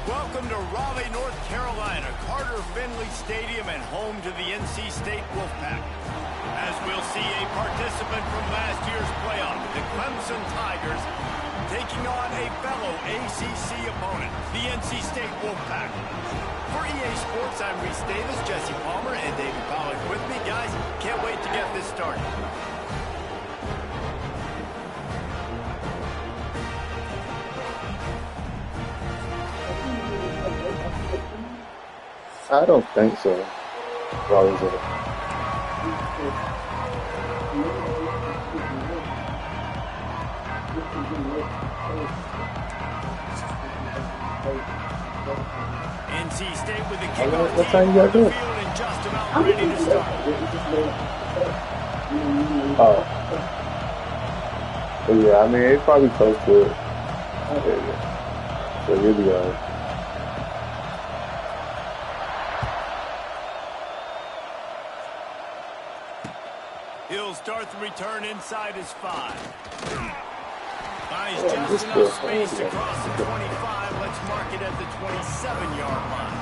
Welcome to Raleigh, North Carolina, Carter Finley Stadium, and home to the NC State Wolfpack. As we'll see a participant from last year's playoff, the Clemson Tigers, taking on a fellow ACC opponent, the NC State Wolfpack. For EA Sports, I'm Reese Davis, Jesse Palmer, and David Pollack with me. Guys, can't wait to get this started. I don't think so. Raleigh's in. NC State with the kickoff What time you got field there? and just about ready to start. Oh. But yeah, I mean, it's probably close to it. So you'll be alright. He'll start the return inside his 5. Finds just enough space to cross the 25. Let's mark it at the 27-yard line.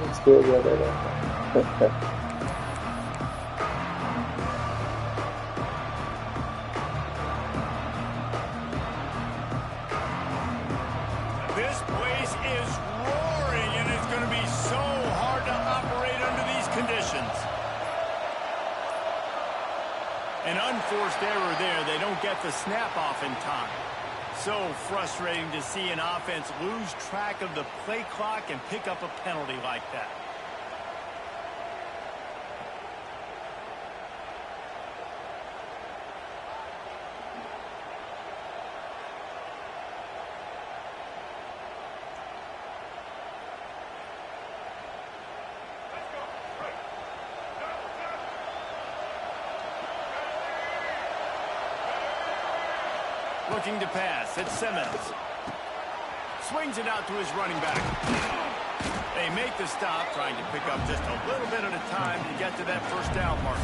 It's still got This place is roaring, and it's going to be so hard to operate under these conditions. An unforced error there. They don't get the snap off in time. So frustrating to see an offense lose track of the play clock and pick up a penalty like that. Looking to pass. It's Simmons. Swings it out to his running back. They make the stop, trying to pick up just a little bit at a time to get to that first down marker.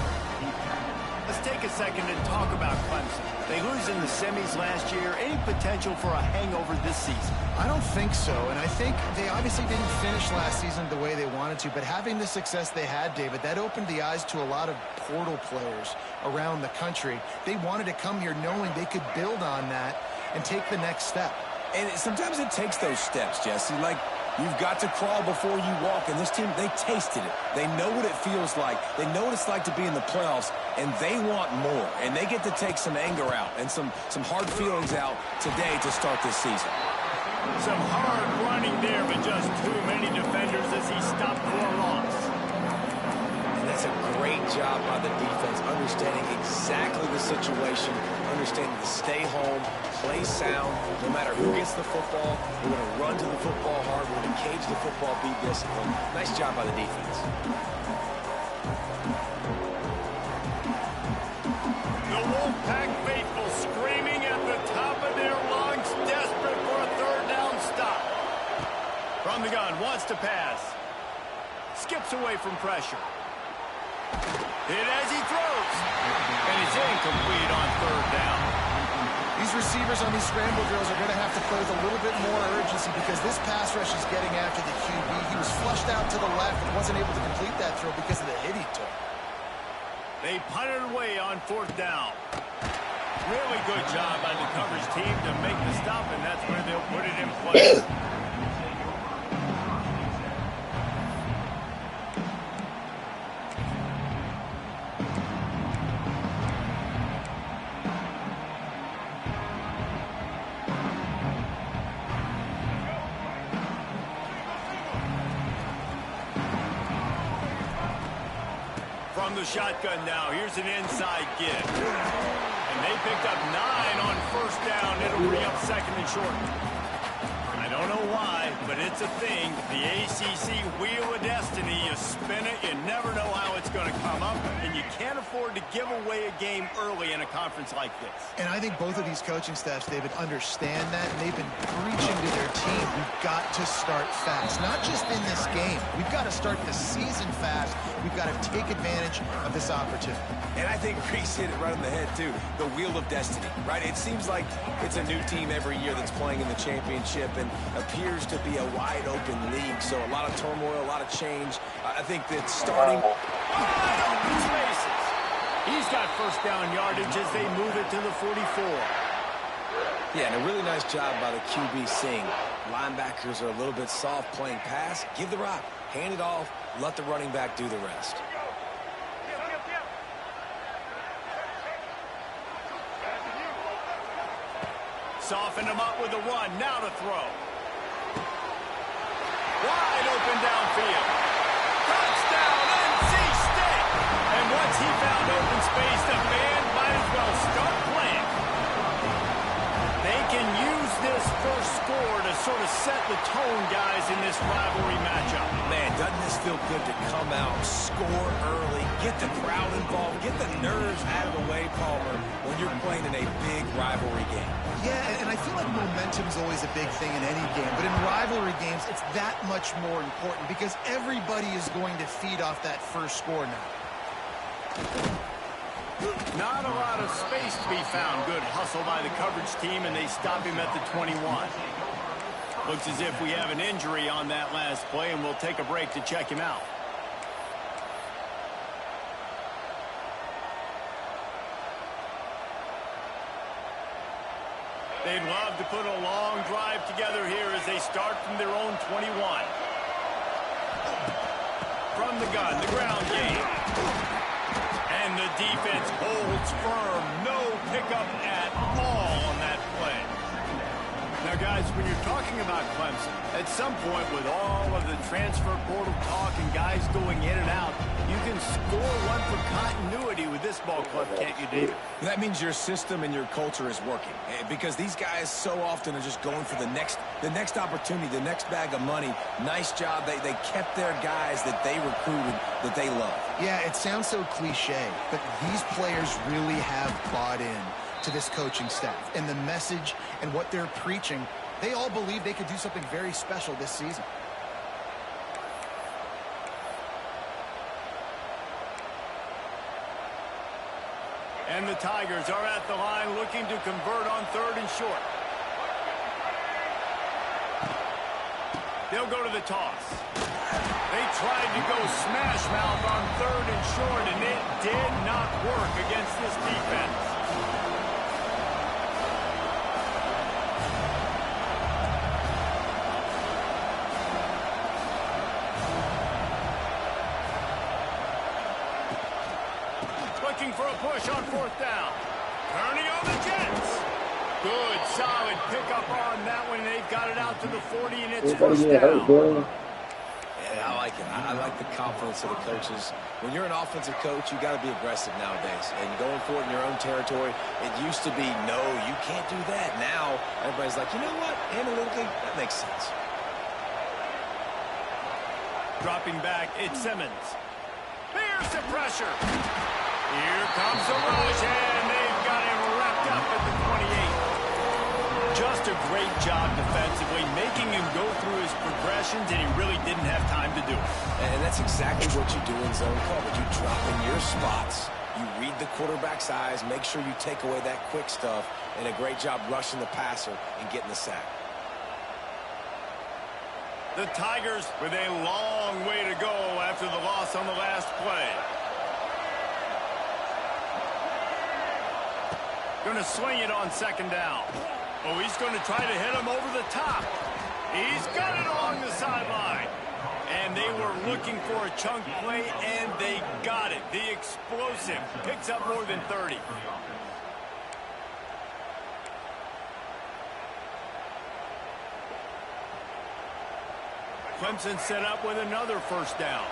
Let's take a second and talk about Clemson. They lose in the semis last year. Any potential for a hangover this season? I don't think so, and I think they obviously didn't finish last season the way they wanted to, but having the success they had, David, that opened the eyes to a lot of portal players around the country. They wanted to come here knowing they could build on that and take the next step. And sometimes it takes those steps, Jesse. Like, you've got to crawl before you walk, and this team, they tasted it. They know what it feels like. They know what it's like to be in the playoffs, and they want more. And they get to take some anger out and some hard feelings out today to start this season. Some hard running there, but just too many defenders as he stopped for a loss. And that's a great job by the defense, understanding exactly the situation, understanding to stay home, play sound. No matter who gets the football, we're going to run to the football hard. We're going to cage the football, be disciplined. Nice job by the defense. The Wolfpack faithful screaming at the top of their lungs, desperate for a third down stop. From the gun, wants to pass. Skips away from pressure. Hit as he throws. And it's incomplete on third down. These receivers on these scramble drills are going to have to play with a little bit more urgency because this pass rush is getting after the QB. He was flushed out to the left and wasn't able to complete that throw because of the hit he took. They punted away on fourth down. Really good job by the coverage team to make the stop, and that's where they'll put it in play. From the shotgun now, here's an inside give. And they picked up 9 on first down. It'll bring up second and short. I don't know why, but it's a thing. The ACC Wheel of Destiny, you spin it, you never know how it's going to come up, and you can't afford to give away a game early in a conference like this. And I think both of these coaching staffs, David, understand that, and they've been preaching to their team, we've got to start fast. Not just in this game. We've got to start the season fast. We've got to take advantage of this opportunity. And I think Reese hit it right on the head, too. The Wheel of Destiny, right? It seems like it's a new team every year that's playing in the championship and appears to be a wide-open league. So a lot of turmoil, a lot of change. I think that starting... Wide open spaces. He's got first down yardage as they move it to the 44. Yeah, and a really nice job by the QB seeing linebackers are a little bit soft playing pass. Give the rock, hand it off, let the running back do the rest. Soften him up with a run. Now to throw. Wide open downfield. Touchdown, NC State. And once he found open space, the band might as well start playing. They can use this first score to sort of set the tone, guys, in this rivalry matchup. Man, doesn't this feel good to come out, score early, get the crowd involved, get the nerves out of the way, Palmer, when you're playing in a big rivalry game. Yeah, and I feel like momentum's always a big thing in any game, but in rivalry games, it's that much more important because everybody is going to feed off that first score now. Not a lot of space to be found. Good hustle by the coverage team, and they stop him at the 21. Looks as if we have an injury on that last play, and we'll take a break to check him out. They'd love to put a long drive together here as they start from their own 21. From the gun, the ground game. And the defense holds firm. No pickup at all on that play. Now, guys, when you're talking about Clemson, at some point with all of the transfer portal talk and guys going in and out, you can score one for continuity with this ball club, can't you, David? That means your system and your culture is working because these guys so often are just going for the next opportunity, the next bag of money. Nice job. They kept their guys that they recruited, that they love. Yeah, it sounds so cliche, but these players really have bought in to this coaching staff and the message and what they're preaching. They all believe they could do something very special this season. And the Tigers are at the line looking to convert on 3rd and short. They'll go to the toss. They tried to go smash mouth on 3rd and short, and it did not work against this defense. Looking for a push on 4th down. Turning on the Jets. Good, solid pickup on that one. They've got it out to the 40, and it's first down. Yeah, I like it. I like the confidence of the coaches. When you're an offensive coach, you got to be aggressive nowadays. And going for it in your own territory, it used to be, no, you can't do that. Now, everybody's like, you know what? Analytically, that makes sense. Dropping back, it's Simmons. Here's the pressure. Here comes the rush, and they've got him wrapped up at the 28. Just a great job defensively, making him go through his progressions, and he really didn't have time to do it. And that's exactly what you do in zone coverage. You drop in your spots, you read the quarterback's eyes, make sure you take away that quick stuff, and a great job rushing the passer and getting the sack. The Tigers with a long way to go after the loss on the last play. Going to swing it on 2nd down. Oh, he's going to try to hit him over the top. He's got it along the sideline. And they were looking for a chunk play, and they got it. The explosive picks up more than 30. Clemson set up with another 1st down.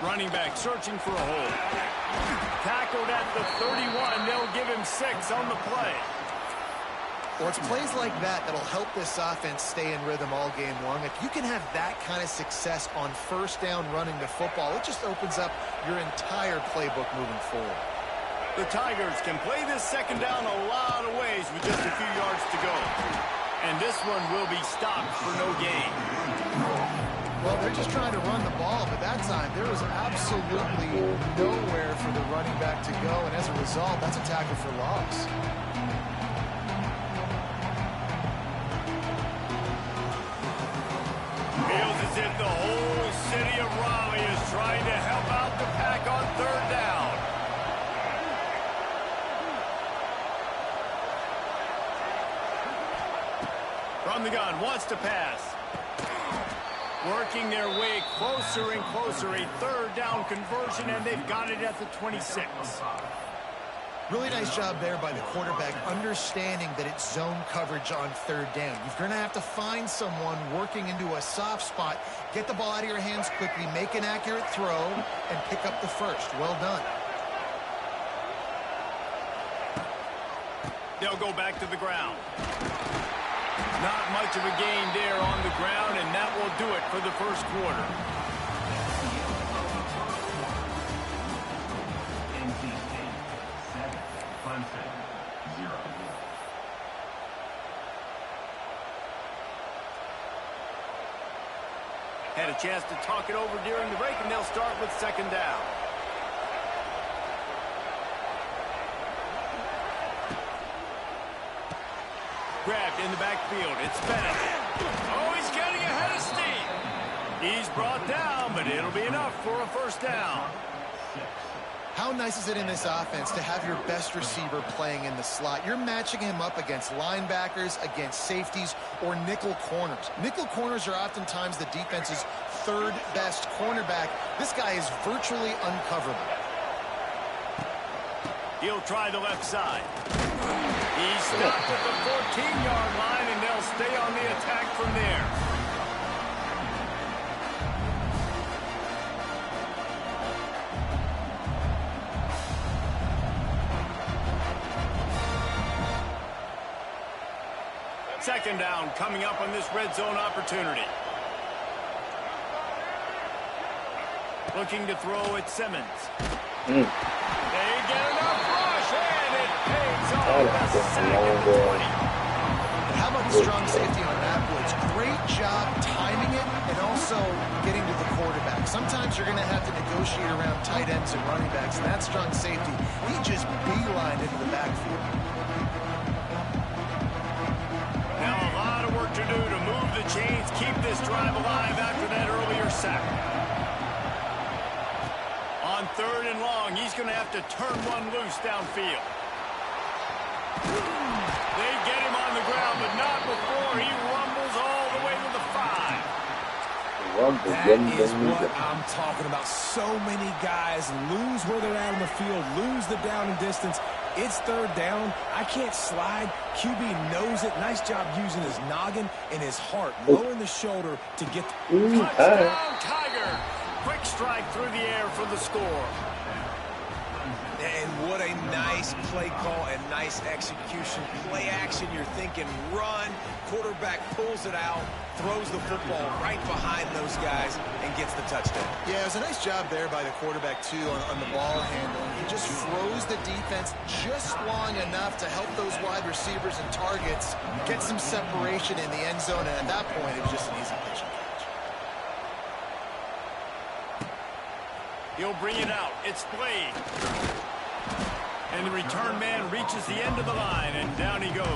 Running back searching for a hole. Tackled at the 31. They'll give him 6 on the play. Well, it's plays like that that'll help this offense stay in rhythm all game long. If you can have that kind of success on first down running the football, it just opens up your entire playbook moving forward. The Tigers can play this second down a lot of ways with just a few yards to go. And this one will be stopped for no gain. Well, they're just trying to run the ball, but that time there was absolutely nowhere for the running back to go, and as a result, that's a tackle for loss. Feels as if the whole city of Raleigh is trying to help out the Pack on third down. From the gun, wants to pass. Working their way closer and closer. A third down conversion, and they've got it at the 26. Really nice job there by the quarterback, understanding that it's zone coverage on third down. You're going to have to find someone working into a soft spot, get the ball out of your hands quickly, make an accurate throw, and pick up the first. Well done. They'll go back to the ground. Not much of a gain there on the ground, and that will do it for the first quarter. Had a chance to talk it over during the break, and they'll start with second down. Grabbed in the backfield. It's Bennett. Oh, he's getting ahead of steam. He's brought down, but it'll be enough for a first down. How nice is it in this offense to have your best receiver playing in the slot? You're matching him up against linebackers, against safeties, or nickel corners. Nickel corners are oftentimes the defense's third best cornerback. This guy is virtually uncoverable. He'll try the left side. He's stopped at the 14-yard line, and they'll stay on the attack from there. Second down coming up on this red zone opportunity. Looking to throw at Simmons. They get enough rush, and it pays off. The sack at the 20. And how about the strong safety on that blitz? Great job timing it and also getting to the quarterback. Sometimes you're going to have to negotiate around tight ends and running backs, and that strong safety, he just beelined into the backfield. Now a lot of work to do to move the chains, keep this drive alive after that earlier sack. On third and long, he's going to have to turn one loose downfield. They get him on the ground, but not before he rumbles all the way to the 5. That is what I'm talking about. So many guys lose where they're at on the field, lose the down and distance. It's third down. I can't slide. QB knows it. Nice job using his noggin and his heart, lowering the shoulder to get the touchdown, Tiger. Quick strike through the air for the score. And what a nice play call and nice execution. Play action, you're thinking run. Quarterback pulls it out, throws the football right behind those guys, and gets the touchdown. Yeah, it was a nice job there by the quarterback, too, on the ball handling. He just froze the defense just long enough to help those wide receivers and targets get some separation in the end zone, and at that point, it was just an easy pitch and catch. He'll bring it out. It's Blade. And the return man reaches the end of the line, and down he goes.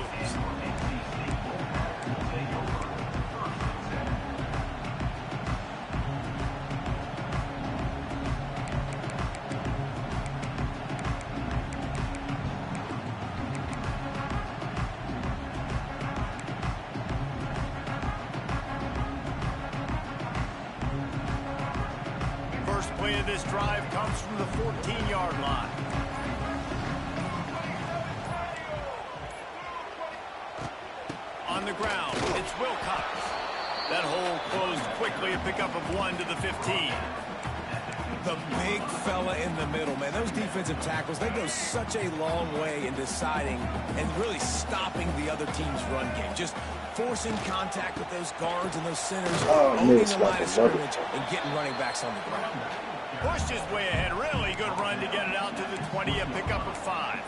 First play of this drive comes from the 14-yard line. On the ground, it's Wilcox. That hole closed quickly, a pickup of 1 to the 15. The big fella in the middle, man. Those defenses defensive tackles, they go such a long way in deciding and really stopping the other team's run game. Just forcing contact with those guards and those centers, owning the line of scrimmage, and getting running backs on the ground. Pushed his way ahead. Really good run to get it out to the 20, a pickup of 5.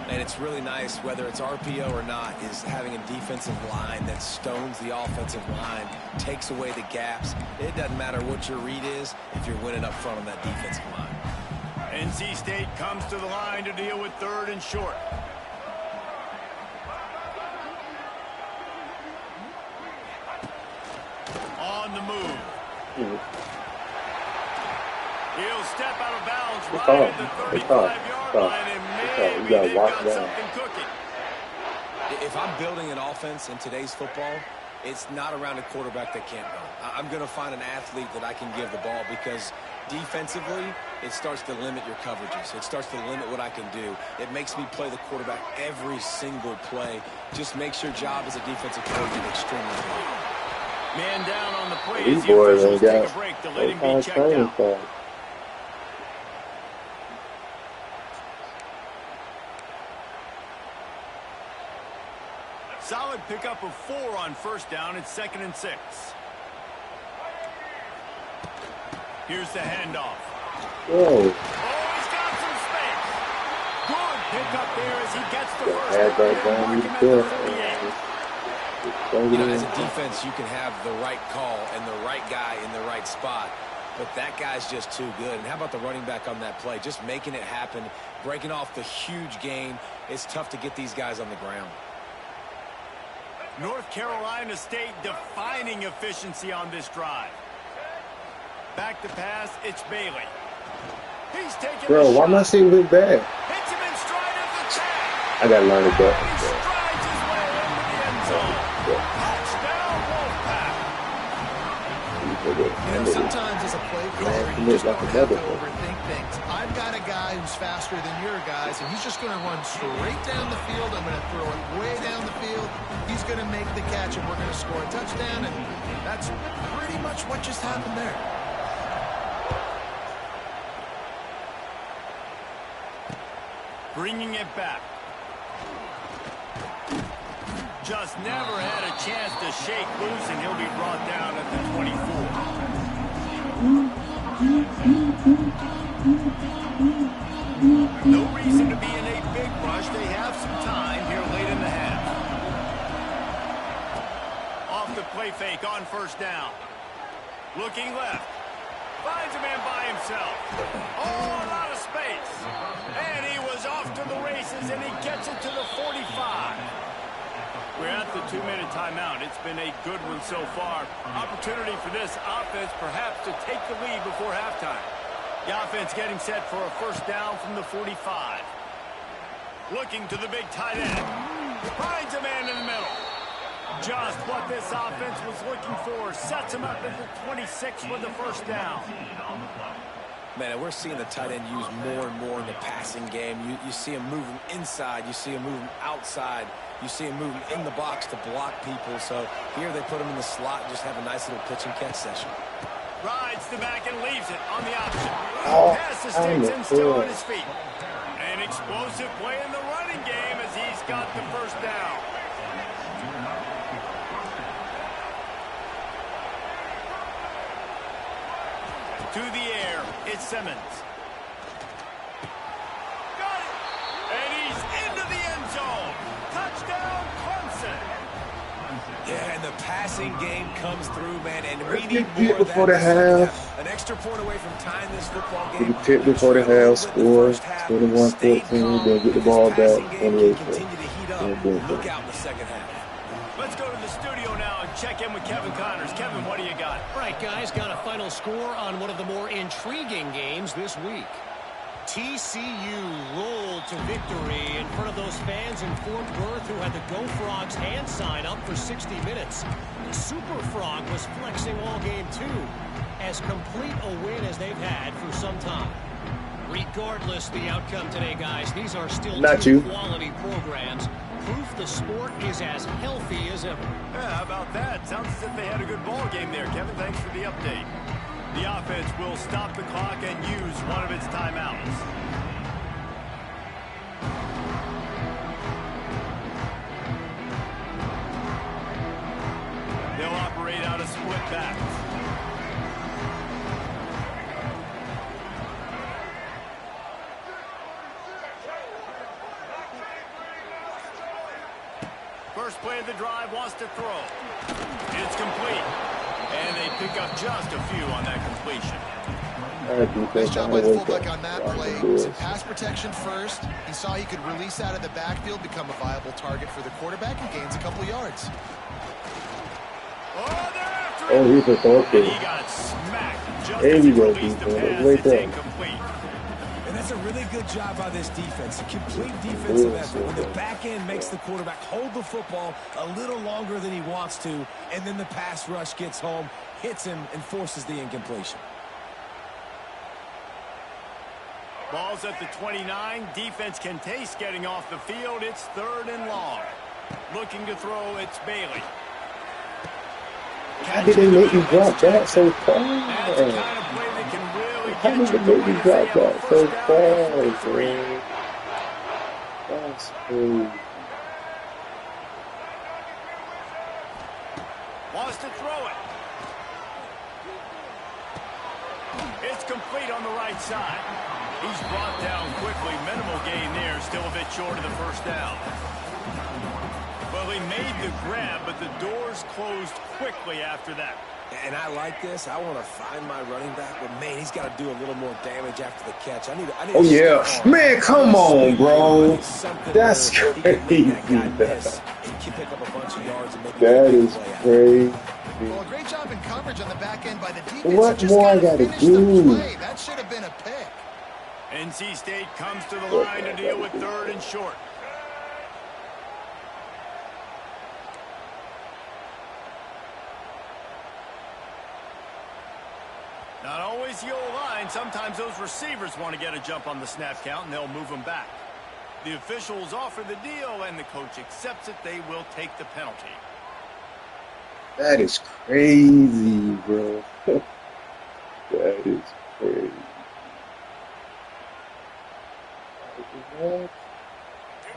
And it's really nice, whether it's RPO or not, is having a defensive line that stones the offensive line, takes away the gaps. It doesn't matter what your read is if you're winning up front on that defensive line. NC State comes to the line to deal with 3rd and short. On the move. He'll step out of bounds right at the 35-yard line, and maybe they've got something cooking. If I'm building an offense in today's football, it's not around a quarterback that can't run. I'm going to find an athlete that I can give the ball, because defensively, it starts to limit your coverages. It starts to limit what I can do. It makes me play the quarterback every single play. Just makes your job as a defensive coach extremely hard. Man down on the play as the officials take a break to let him be checked out. Solid pickup of 4 on 1st down. It's 2nd and 6. Here's the handoff. Whoa. Oh, he's got some space. Good pickup there as he gets the first down. Mark him at the 48. You know, as a defense, you can have the right call and the right guy in the right spot, but that guy's just too good. And how about the running back on that play? Just making it happen, breaking off the huge gain. It's tough to get these guys on the ground. North Carolina State defining efficiency on this drive. Back to pass, it's Bailey. He's taking Bro, why am I seeing this bad? Hits him in stride of the tag. I gotta learn it better. He strides his way into the end zone. Touchdown, Wolfpack. You know, sometimes as a play caller, you just don't have to overthink things. I've got a guy who's faster than your guys, and he's just going to run straight down the field. I'm going to throw it way down the field. He's going to make the catch, and we're going to score a touchdown, and that's pretty much what just happened there. Bringing it back. Just never had a chance to shake loose, and he'll be brought down at the 24. No reason to be in a big rush. They have some time here late in the half. Off the play fake on 1st down. Looking left. Finds a man by himself. Oh, a lot of space. And he was off to the races, and he gets it to the 45. We're at the 2-minute timeout. It's been a good one so far. Opportunity for this offense perhaps to take the lead before halftime. The offense getting set for a 1st down from the 45. Looking to the big tight end. Finds a man in the middle. Just what this offense was looking for. Sets him up at the 26 with the 1st down. Man, we're seeing the tight end used more and more in the passing game. You see him moving inside. You see him moving outside. You see him moving in the box to block people. So here they put him in the slot and just have a nice little pitch and catch session. Rides the back and leaves it on the option. Oh, Pass escapes him still on his feet. An explosive play in the running game as he's got the 1st down. To the air, it's Simmons. Got it! And he's into the end zone. Touchdown, Clemson. Yeah, and the passing game comes through, man, and we Let's need get more of before that. the half. An extra point away from tying this football Get game. the tip before the half, score 21-14, then get the ball back, 28. Continue to heat up. Look out in the 2nd half. Let's go to the studio now and check in with Kevin Connors. Kevin, what do you got? All right, guys, got a final score on one of the more intriguing games this week. TCU rolled to victory in front of those fans in Fort Worth who had the Go Frogs hand sign up for 60 minutes. The Super Frog was flexing all game too, as complete a win as they've had for some time. Regardless the outcome today, guys, these are still two quality programs. Proof the sport is as healthy as ever. Yeah, how about that? Sounds as if they had a good ball game there, Kevin. Thanks for the update. The offense will stop the clock and use one of its timeouts. First play of the drive, wants to throw. It's complete. And they pick up just a few on that completion. Nice job by the fullback on that play. He was in pass protection first. He saw he could release out of the backfield, become a viable target for the quarterback, and gains a couple yards. Oh, they're after him. Oh, he's a throw. And he got smacked just There as you he go, released the defense. pass. Right It's there. incomplete. And that's a really good job by this defense. A complete defensive effort. When the back end makes the quarterback hold the football a little longer than he wants to, and then the pass rush gets home, hits him, and forces the incompletion. Ball's at the 29. Defense can taste getting off the field. It's 3rd and long. Looking to throw, it's Bailey. How did they make me drop that so far? That's the kind of play that can really How get did you they make going me if they drop have a that so first down at the fast, 43. man? That's crazy. Wants to throw it. It's complete on the right side. He's brought down quickly. Minimal gain there. Still a bit short of the first down. Well, he made the grab, but the doors closed quickly after that. And I like this. I want to find my running back, but man, he's got to do a little more damage after the catch. I need Oh, yeah. to Man, come on, bro. That's crazy. crazy. That is crazy. Well, great job in coverage on the back end by the defense. What Just more I gotta gotta finish the do? play. That should have been a pick. NC State comes to the line to deal with 3rd and short. Not always the old line. Sometimes those receivers want to get a jump on the snap count, and they'll move them back. The officials offer the deal, and the coach accepts it. They will take the penalty. That is crazy, bro. That is crazy.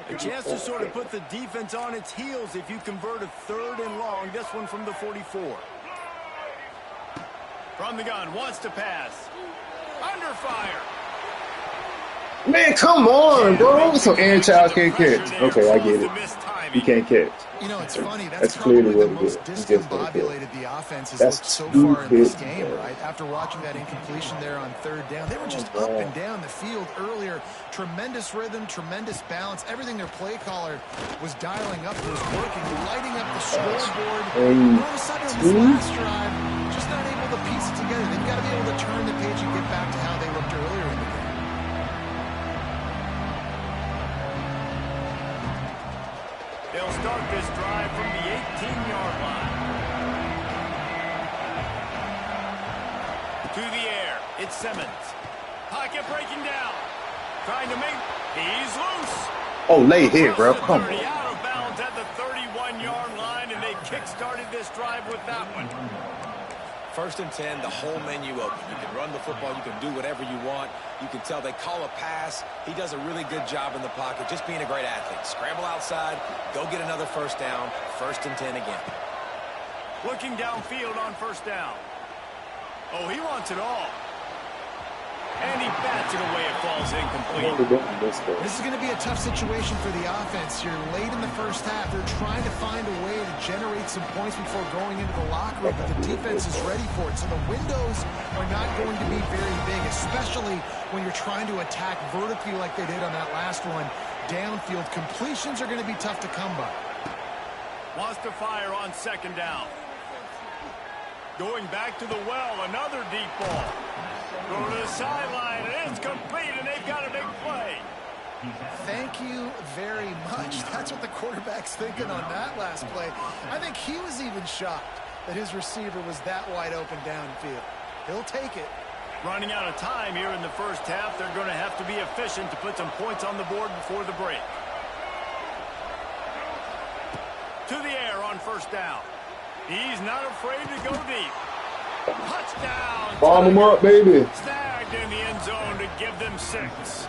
A chance to sort of put the defense on its heels if you convert a 3rd and long. This one from the 44. From the gun, wants to pass. Under fire. Man, come on, bro. So Aaron Child can't catch. Okay, I get it. He can't catch. You know, it's funny. That's Probably clearly the what it most is. He just can't discombobulated the offense has That's looked so far in this stupid, game, man. right? After watching that incompletion there on 3rd down, they were just up and down the field earlier. Tremendous rhythm, tremendous balance. Everything their play caller was dialing up was working, lighting up the scoreboard. And all of a sudden, on this last drive, just not able to piece it together. They've got to be able to turn the page and get back to how they looked earlier in the game. They'll start this drive from the 18-yard line. To the air, it's Simmons. Pocket breaking down. Trying to make, he's loose. Oh, lay here, bro. Across the Come 30, on. out of bounds at the 31-yard line, and they kick-started this drive with that one. 1st and 10, the whole menu open. You can run the football. You can do whatever you want. You can tell they call a pass. He does a really good job in the pocket, just being a great athlete. Scramble outside, go get another first down. 1st and 10 again. Looking downfield on 1st down. Oh, he wants it all. And he bats it away. It falls incomplete. This is going to be a tough situation for the offense. You're late in the first half. They're trying to find a way to generate some points before going into the locker room, but the defense is ready for it. So the windows are not going to be very big, especially when you're trying to attack vertically like they did on that last one. Downfield completions are going to be tough to come by. Wants to fire on 2nd down. Going back to the well, another deep ball. Go to the sideline, and it's complete, and they've got a big play. Thank you very much. That's what the quarterback's thinking on that last play. I think he was even shocked that his receiver was that wide open downfield. He'll take it. Running out of time here in the first half. They're going to have to be efficient to put some points on the board before the break. To the air on 1st down. He's not afraid to go deep. Touchdown. Bomb him up, baby. Snagged in the end zone to give them 6.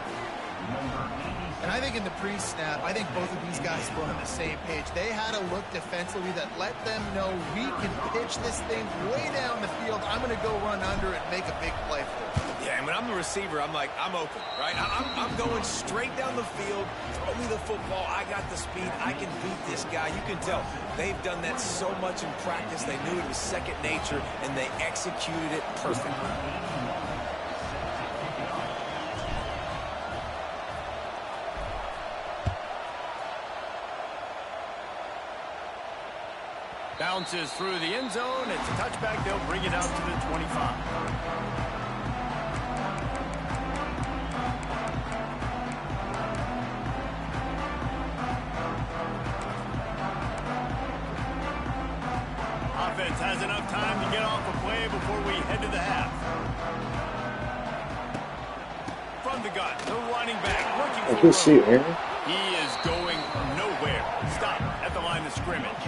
And I think in the pre-snap, I think both of these guys were on the same page. They had a look defensively that let them know we can pitch this thing way down the field. I'm going to go run under it and make a big play for it. Yeah, and when I'm the receiver, I'm like, I'm open, right? I'm going straight down the field. Throw me the football. I got the speed. I can beat this guy. You can tell they've done that so much in practice. They knew it was second nature, and they executed it perfectly. Bounces through the end zone. It's a touchback. They'll bring it out to the 25. Offense has enough time to get off a play before we head to the half. From the gun, the running back looking for good shit, man. He is going nowhere. Stop at the line of scrimmage.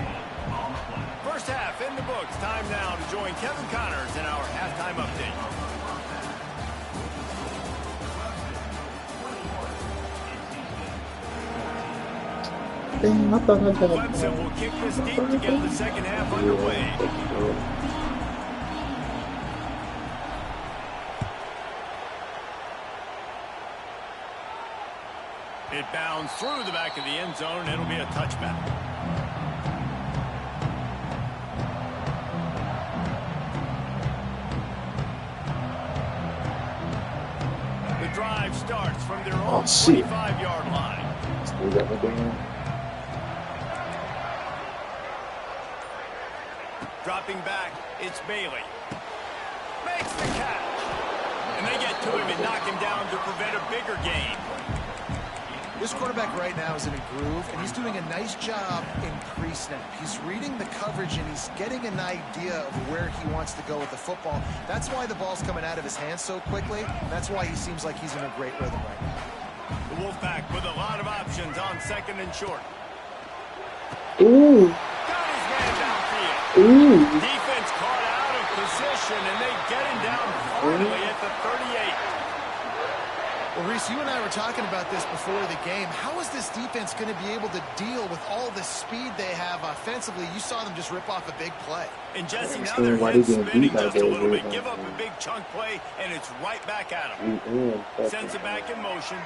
First half in the books. Time now to join Kevin Connors in our halftime update. Clemson will kick this deep to get the second half underway. It bounds through the back of the end zone. It'll be a touchback. The drive starts from their own 25-yard line. Dropping back, it's Bailey. Makes the catch. And they get to him and knock him down to prevent a bigger gain. This quarterback right now is in a groove, and he's doing a nice job in pre-snap. He's reading the coverage, and he's getting an idea of where he wants to go with the football. That's why the ball's coming out of his hands so quickly. That's why he seems like he's in a great rhythm right now. The Wolfpack with a lot of options on second and short. Ooh. Got his man downfield. Ooh. Defense caught out of position, and they get him down finally at the 38. Well, Reese, you and I were talking about this before the game. How is this defense going to be able to deal with all the speed they have offensively? You saw them just rip off a big play. And Jesse, now their head's spinning just a little bit. Give up a big chunk play, and it's right back at him. Sends it back in motion.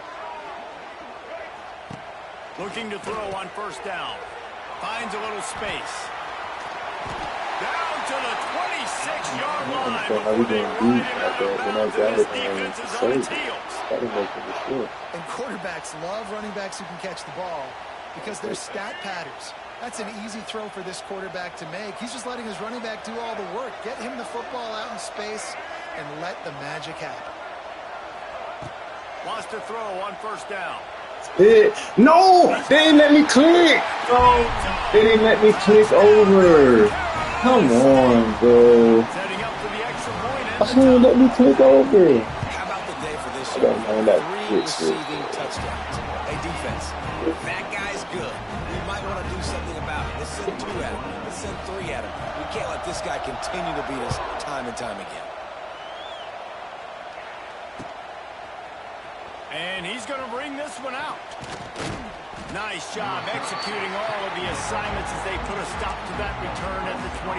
Looking to throw on first down. Finds a little space. Down to the 26-yard line before they ride him out of bounds, and this defense is on its heels. And quarterbacks love running backs who can catch the ball because they're stat patterns. That's an easy throw for this quarterback to make. He's just letting his running back do all the work. Get him the football out in space and let the magic happen. Wants to throw on first down. No! They didn't let me click! No! They didn't let me click over! Come on, bro. Setting up for the extra point. Oh, let me click over. How about the day for this year? 3 receiving touchdowns. Hey, defense, that guy's good. We might want to do something about it. Let's send 2 at him. Let's send 3 at him. We can't let this guy continue to beat us time and time again. And he's going to bring this one out. Nice job executing all of the assignments as they put a stop to that return at the 22.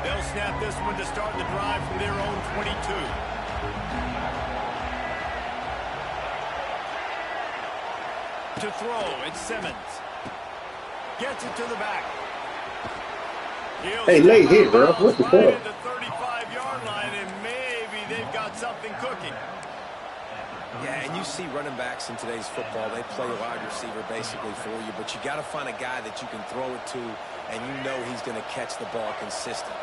They'll snap this one to start the drive from their own 22. To throw, it's Simmons. Gets it to the back. Hey, late hit, bro. What the fuck? Right at the 35-yard line, and maybe they've got something cooking. Yeah, and you see running backs in today's football, they play a wide receiver basically for you, but you got to find a guy that you can throw it to, and you know he's going to catch the ball consistently.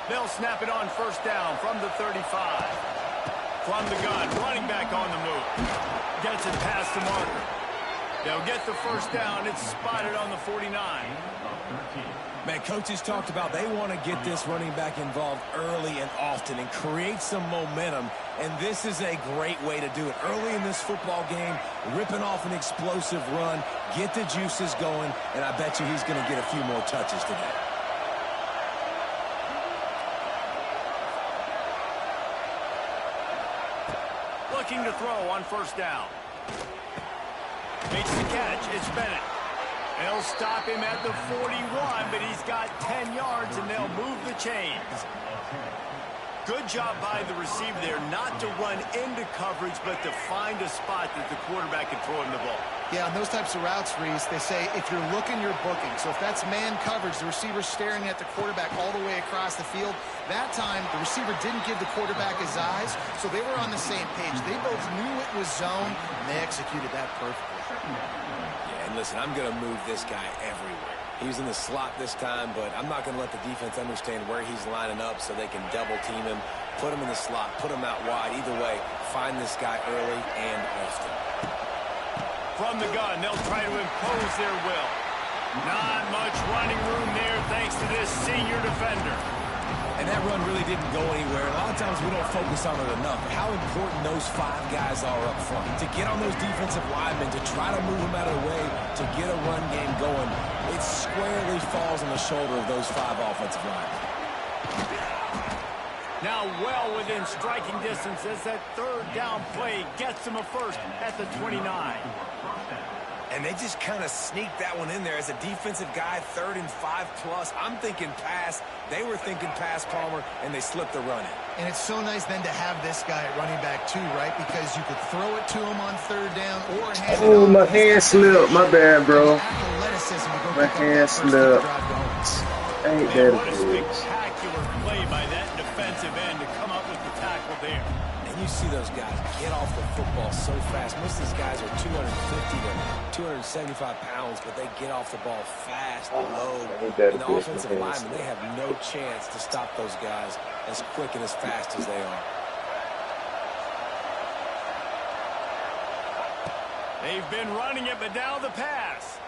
They'll snap it on first down from the 35. From the gun, running back on the move. Gets it past the marker. They'll get the first down. It's spotted on the 49. Man, coaches talked about they want to get this running back involved early and often and create some momentum, and this is a great way to do it. Early in this football game, ripping off an explosive run, get the juices going, and I bet you he's going to get a few more touches today. Looking to throw on first down. Makes the catch. It's Bennett. They'll stop him at the 41, but he's got 10 yards, and they'll move the chains. Good job by the receiver there not to run into coverage, but to find a spot that the quarterback can throw him the ball. Yeah, on those types of routes, Reese, they say if you're looking, you're booking. So if that's man coverage, the receiver's staring at the quarterback all the way across the field. That time, the receiver didn't give the quarterback his eyes, so they were on the same page. They both knew it was zone, and they executed that perfectly. Yeah, and listen, I'm going to move this guy everywhere. He's in the slot this time, but I'm not going to let the defense understand where he's lining up so they can double team him, put him in the slot, put him out wide. Either way, find this guy early and often. From the gun, they'll try to impose their will. Not much running room there thanks to this senior defender. And that run really didn't go anywhere. A lot of times we don't focus on it enough. How important those 5 guys are up front. To get on those defensive linemen, to try to move them out of the way, to get a run game going, it squarely falls on the shoulder of those 5 offensive linemen. Now well within striking distance as that third down play gets them a first at the 29. And they just kind of sneaked that one in there as a defensive guy, 3rd and 5+. I'm thinking pass. They were thinking pass, Palmer, and they slipped the run in. And it's so nice then to have this guy at running back too, right? Because you could throw it to him on 3rd down or hand it off. My hand slipped. My bad, bro. Athleticism to go My hand slipped. Ain't that What a a spectacular play by that defensive end to come up with the tackle there. And you see those guys get off the football so fast. Most of these guys are 250 to 275 pounds, but they get off the ball fast, low. And the offensive linemen, they have no chance to stop those guys as quick and as fast as they are. They've been running it, but now the pass.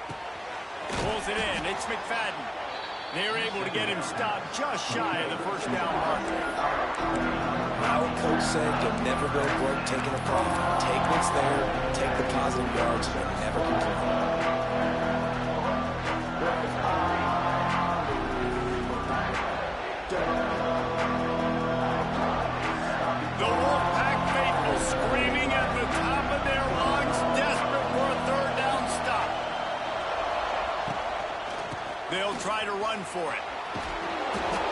Pulls it in. It's McFadden. They're able to get him stopped just shy of the first down marker. Our coach said you'll never go broke taking a profit. Take what's there, take the positive yards, and never complain. The Wolfpack faithful screaming at the top of their lungs, desperate for a third down stop. They'll try to run for it.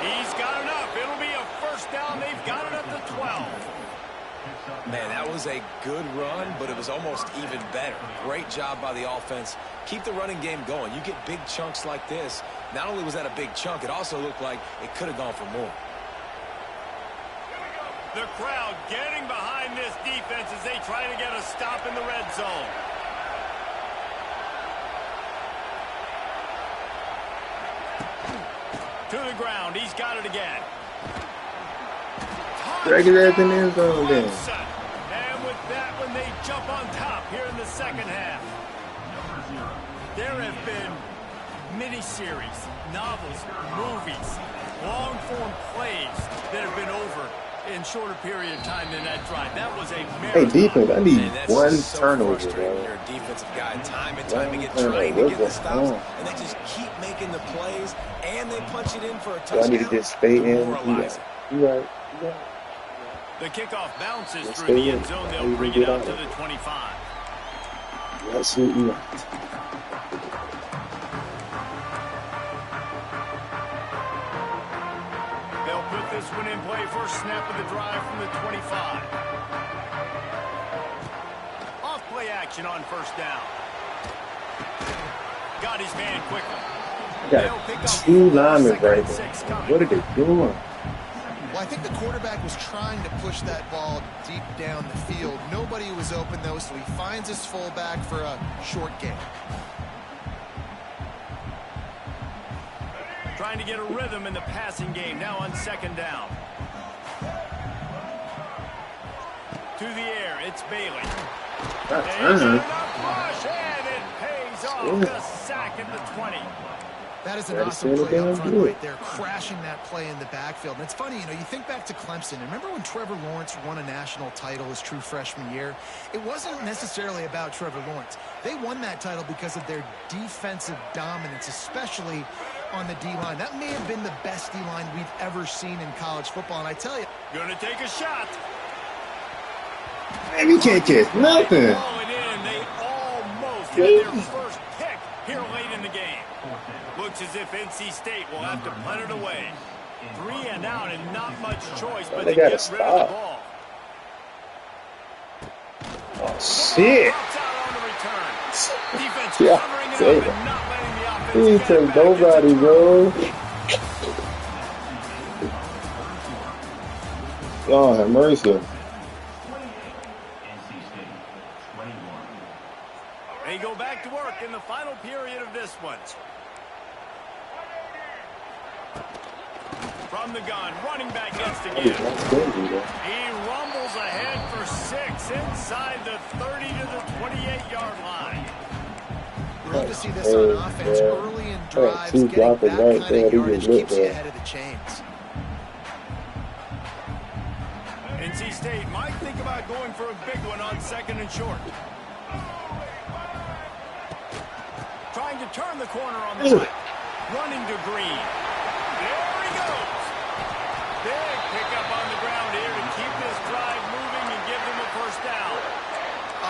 He's got enough. It'll be a first down. They've got it at the 12. Man, that was a good run, but it was almost even better. Great job by the offense. Keep the running game going. You get big chunks like this. Not only was that a big chunk, it also looked like it could have gone for more. The crowd getting behind this defense as they try to get a stop in the red zone. To the ground. He's got it again. Drag it out in the end zone then. And with that one, they jump on top here in the second half. There have been miniseries, novels, movies, long-form plays that have been over in shorter period of time than that drive. That was a marathon. Hey, defense, I need one so turnover, frustrating. bro. You're a defensive guy time and time again trying to get the stops, and they just keep making the plays, and they punch it in for a touchdown. I need to just stay in. You right. The kickoff bounces through the end zone. They'll bring it out to the 25. Absolutely right. They'll put this one in play. First snap of the drive from the 25. Off play action on first down. Got his man quickly. Got 2 linemen right there. What are they doing? Well, I think the quarterback was trying to push that ball deep down the field. Nobody was open, though, so he finds his fullback for a short gain. Trying to get a rhythm in the passing game now on second down. To the air, it's Bailey. And it pays off the sack at the 20. That is an awesome play up front right there, crashing that play in the backfield. And it's funny, you know, you think back to Clemson. Remember when Trevor Lawrence won a national title his true freshman year? It wasn't necessarily about Trevor Lawrence. They won that title because of their defensive dominance, especially on the D-line. That may have been the best D-line we've ever seen in college football. And I tell you, gonna take a shot. Man, you can't catch nothing. They almost had their first pick here late in the game. Looks as if NC State will have to punt it away. 3 and out and not much choice but to get rid of the ball. Oh, shit. Defense Yeah, covering it up and not letting the offense he get took back. nobody, bro. God have mercy. They go back to work in the final period of this one. From the gun, running back gets to give. He rumbles ahead for 6 inside the 30 to the 28-yard line. We love to see this on offense early in drives. Getting that kind of yardage keeps you ahead of the chains. NC State might think about going for a big one on 2nd and short. Trying to turn the corner on the right. Running to Green. There he goes. Big pickup on the ground here to keep this drive moving and give them a first down.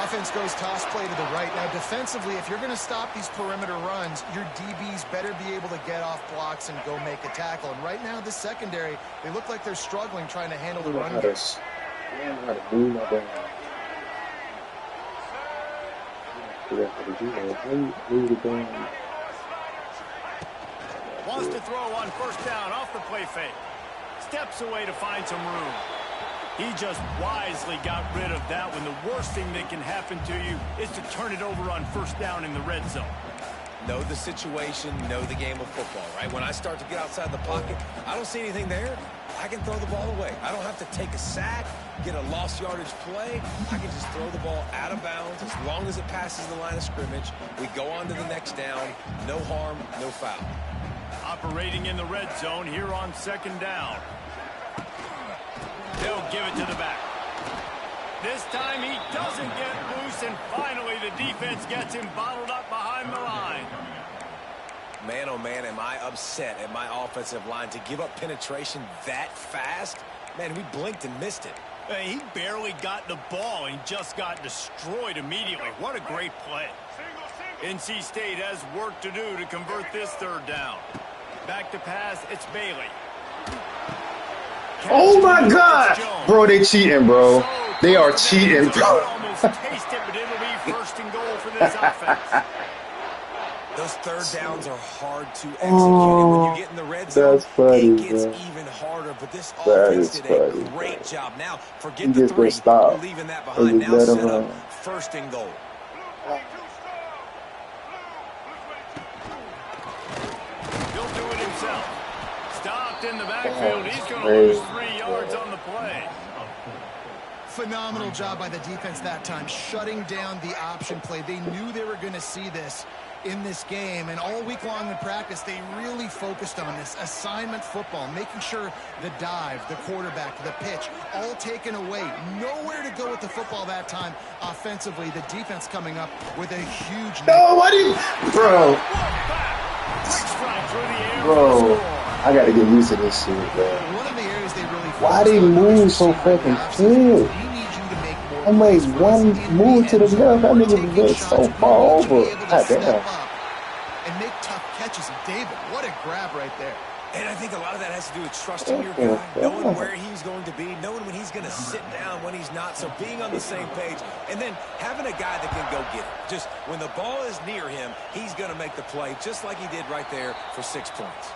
Offense goes toss play to the right. Now, defensively, if you're going to stop these perimeter runs, your DBs better be able to get off blocks and go make a tackle. And right now, the secondary, they look like they're struggling trying to handle the run game. Wants to throw on first down off the play fake. Steps away to find some room. He just wisely got rid of that when the worst thing that can happen to you is to turn it over on first down in the red zone. Know the situation, know the game of football, right? When I start to get outside the pocket, I don't see anything there. I can throw the ball away. I don't have to take a sack, get a lost yardage play. I can just throw the ball out of bounds as long as it passes the line of scrimmage. We go on to the next down. No harm, no foul. Operating in the red zone here on 2nd down. They'll give it to the back. This time he doesn't get loose, and finally the defense gets him bottled up behind the line. Man, oh man, am I upset at my offensive line to give up penetration that fast? Man, we blinked and missed it. He barely got the ball and just got destroyed immediately. What a great play. NC State has work to do to convert this 3rd down. Back to pass, it's Bailey. Oh my God, bro, they cheating, bro. They are cheating, bro. Almost taste it, but it'll be 1st and goal for this offense. Those 3rd downs are hard to execute. And when you get in the red zone, it gets even harder. But this offense did a great job. Now, forget the 3. We're leaving that behind. Now set up 1st and goal. He'll do it himself. Stopped in the backfield. He's going to lose 3 yards on the play. Phenomenal job by the defense that time, shutting down the option play. They knew they were going to see this in this game, and all week long in practice, they really focused on this assignment football, making sure the dive, the quarterback, the pitch, all taken away. Nowhere to go with the football that time offensively. The defense coming up with a huge... No, what is... Bro. Bro, I got to get used to this shit, bro. One of the areas they really... Why they move so fucking quick? I made one move to the left. That nigga was so far over. God damn. And make tough catches. And David, what a grab right there. And I think a lot of that has to do with trusting your guy, knowing where he's going to be, knowing when he's going to sit down, when he's not. So being on the same page, and then having a guy that can go get it. Just when the ball is near him, he's going to make the play, just like he did right there for 6 points.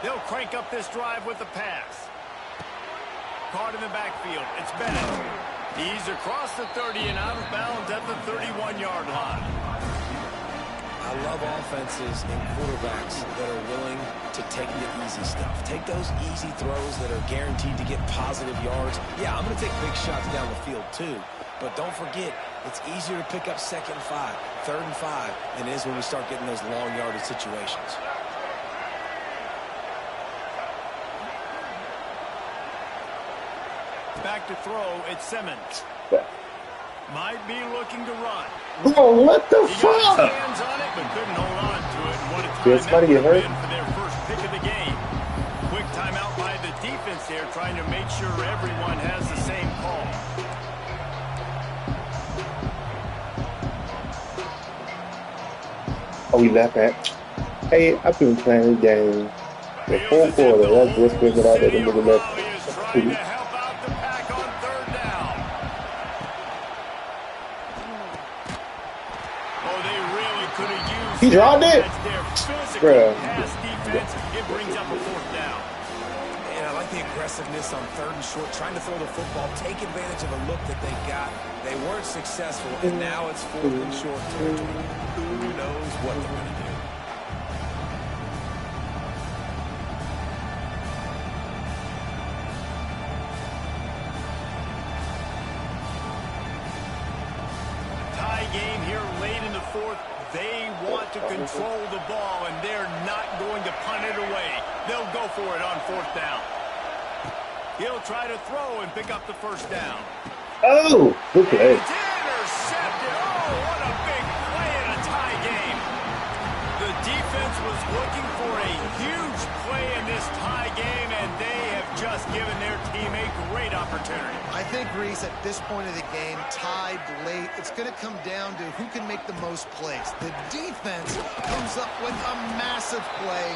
They'll crank up this drive with the pass. Caught in the backfield. It's Bennett. He's across the 30 and out of bounds at the 31-yard line. I love offenses and quarterbacks that are willing to take the easy stuff. Take those easy throws that are guaranteed to get positive yards. Yeah, I'm going to take big shots down the field too. But don't forget, it's easier to pick up 2nd and 5, 3rd and 5 than it is when we start getting those long yardage situations. Back to throw, it's Simmons. Might be looking to run. Bro, what the He got his fuck? hands on it, but couldn't hold on to it. And what a Did time that somebody would get have hurt? been for their first pick of the game. Quick timeout by the defense there, trying to make sure everyone has the same call. Oh, we left at. Hey, I've been playing this game the full Feels as if quarter. the That's just whole figured out that the city of nigga left. Raleigh is trying to help out the pack on third down. Oh, they really could have used He dropped that. it? That's their physical Bruh. pass defense. It brings up a fourth down. And I like the aggressiveness on third and short, trying to throw the football, take advantage of a look that they got. They weren't successful, and now it's fourth and short territory. Who knows what they're going to do? Tie game here late in the fourth. They want to control the ball, and they're not going to punt it away. They'll go for it on fourth down. He'll try to throw and pick up the first down. Oh, good play. It's intercepted. Oh, what a big play in a tie game. The defense was looking for a huge play in this tie game, and they have just given their team a great opportunity. I think, Reese, at this point of the game, tied late, it's going to come down to who can make the most plays. The defense comes up with a massive play,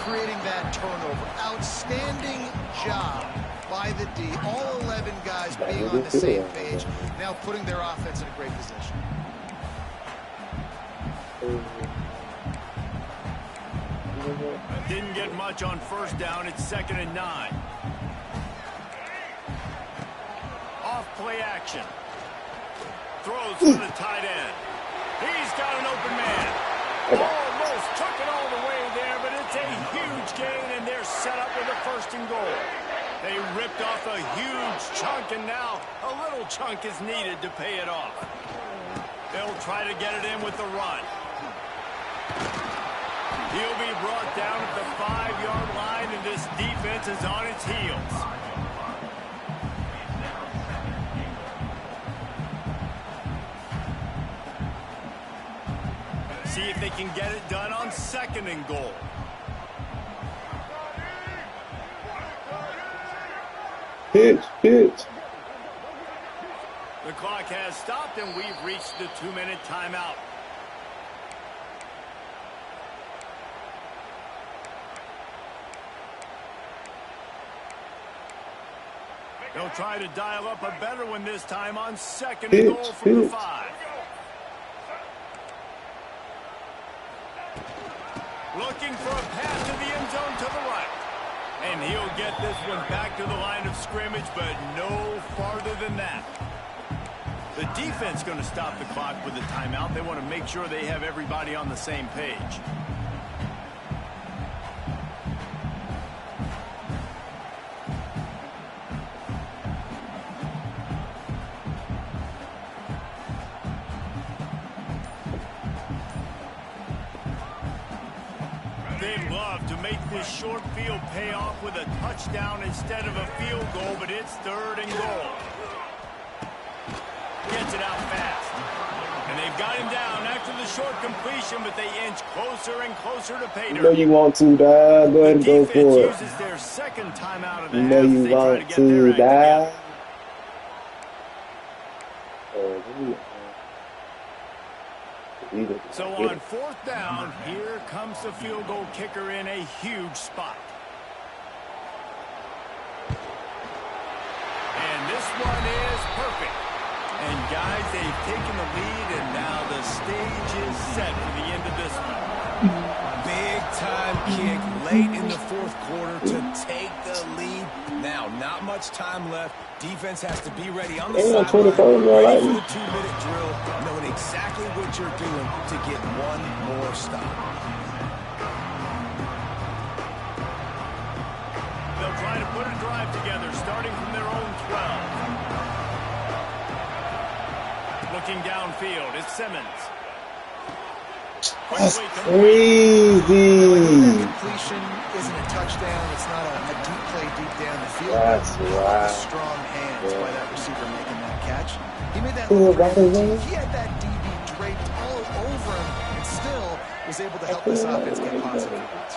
creating that turnover. Outstanding job by the D. All 11 guys being on the same page, now putting their offense in a great position. Didn't get much on first down. It's 2nd and 9. Off play action. Throws to the tight end. He's got an open man. Almost took it all the way there, but it's a huge gain, and they're set up with a 1st and goal. They ripped off a huge chunk, and now a little chunk is needed to pay it off. They'll try to get it in with the run. He'll be brought down at the 5-yard line, and this defense is on its heels. See if they can get it done on 2nd and goal. Pitch. The clock has stopped, and we've reached the 2-minute timeout. They'll try to dial up a better one this time on 2nd and goal from the 5. Looking for a pass to the end zone to the right. And he'll get this one back to the line of scrimmage, but no farther than that. The defense going to stop the clock with a timeout. They want to make sure they have everybody on the same page. They'd love to make this short field pay off with a touchdown instead of a field goal, but it's 3rd and goal. Gets it out fast. And they've got him down after the short completion, but they inch closer and closer to pay dirt. You know you want to, dog. Go ahead and go for it. Uses their 2nd timeout of the You know half you as they try want to get to, their act together. dog. So on 4th down, here comes the field goal kicker in a huge spot. And this one is perfect. And guys, they've taken the lead, and now the stage is set for the end of this one. Big time kick late in the 4th quarter to take the lead. Now, not much time left. Defense has to be ready on the sideline, ready for the 2-minute drill, knowing exactly what you're doing to get one more stop. They'll try to put a drive together, starting from their own 12. Looking downfield, it's Simmons. That's crazy. Completion isn't a touchdown. It's not a deep play deep down the field. That's How about the right. strong hands by that receiver making that catch? He made that Cool, look by the pretty way. routine. He had that DB draped all over him and still was able to help this offense get positive yards.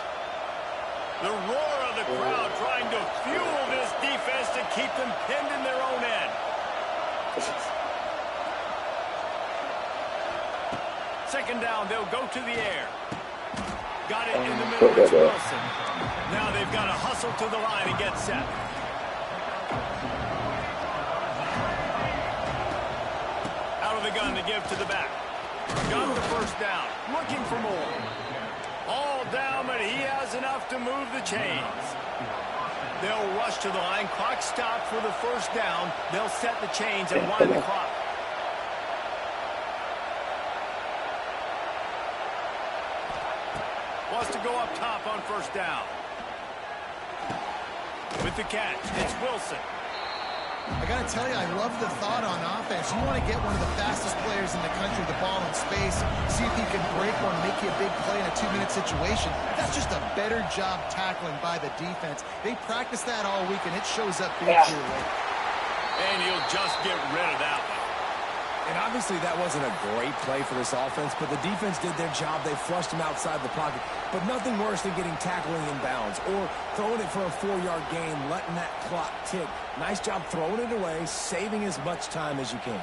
The roar of the crowd trying to fuel this defense to keep them pinned in their own end. Second down, they'll go to the air. Got it in the middle, it's Wilson. Now they've got to hustle to the line and get set. Out of the gun to give to the back. Got the first down, looking for more. All down, but he has enough to move the chains. They'll rush to the line. Clock stopped for the first down. They'll set the chains and wind the clock. Wants to go up top on first down. With the catch, it's Wilson. I got to tell you, I love the thought on offense. You want to get one of the fastest players in the country the ball in space, see if he can break one, make you a big play in a 2-minute situation. That's just a better job tackling by the defense. They practice that all week, and it shows up big here late. And he'll just get rid of that one. And obviously that wasn't a great play for this offense, but the defense did their job. They flushed him outside the pocket. But nothing worse than getting tackling in bounds or throwing it for a 4-yard gain, letting that clock tick. Nice job throwing it away, saving as much time as you can.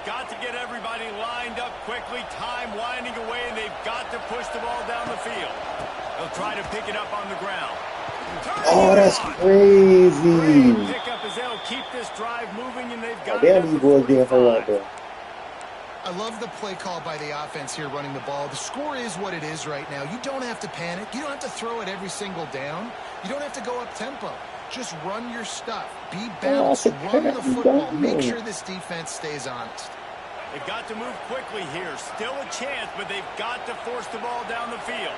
Got to get everybody lined up quickly. Time winding away, and they've got to push the ball down the field. They'll try to pick it up on the ground. Oh, that's crazy. Great pickup as they'll keep this drive moving, and they've got Damn, these boys getting hurt out there. I love the play call by the offense here running the ball. The score is what it is right now. You don't have to panic. You don't have to throw it every single down. You don't have to go up tempo. Just run your stuff. Be balanced. Run the football. Make sure this defense stays honest. They've got to move quickly here. Still a chance, but they've got to force the ball down the field.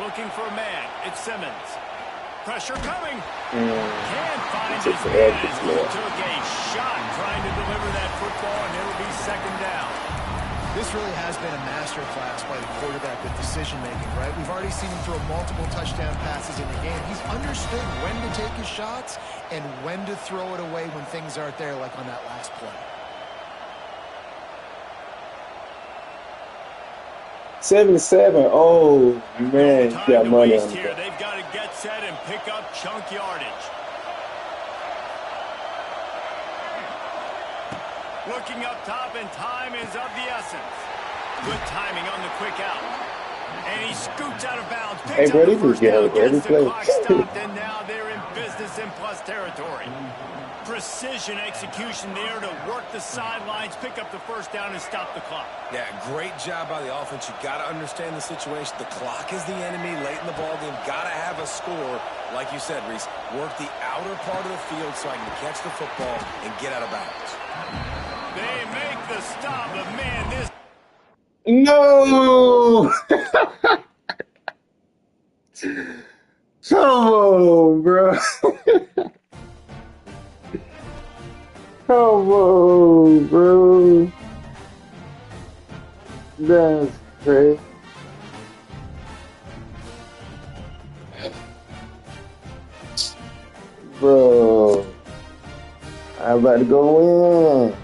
Looking for a man. It's Simmons. Pressure coming. Can't find his man as he took a shot trying to deliver that football, and it'll be second down. This really has been a masterclass by the quarterback with decision-making, right? We've already seen him throw multiple touchdown passes in the game. He's understood when to take his shots and when to throw it away when things aren't there, like on that last play. 77. Oh, man, you got money on here. that. They've got to get set and pick up chunk yardage. Looking up top, and time is of the essence. Good timing on the quick out. And he scoots out of bounds. Hey, bro, the this first is down, good. Every gets the play. clock stopped, and now they're in business in plus territory. Precision execution there to work the sidelines, pick up the first down, and stop the clock. Yeah, great job by the offense. You got to understand the situation. The clock is the enemy late in the ball game. Got to have a score. Like you said, Reese, work the outer part of the field so I can catch the football and get out of bounds. They make the stop, but man, this... No! Come on, bro. Come on, bro. That's crazy. Bro. I'm about to go in.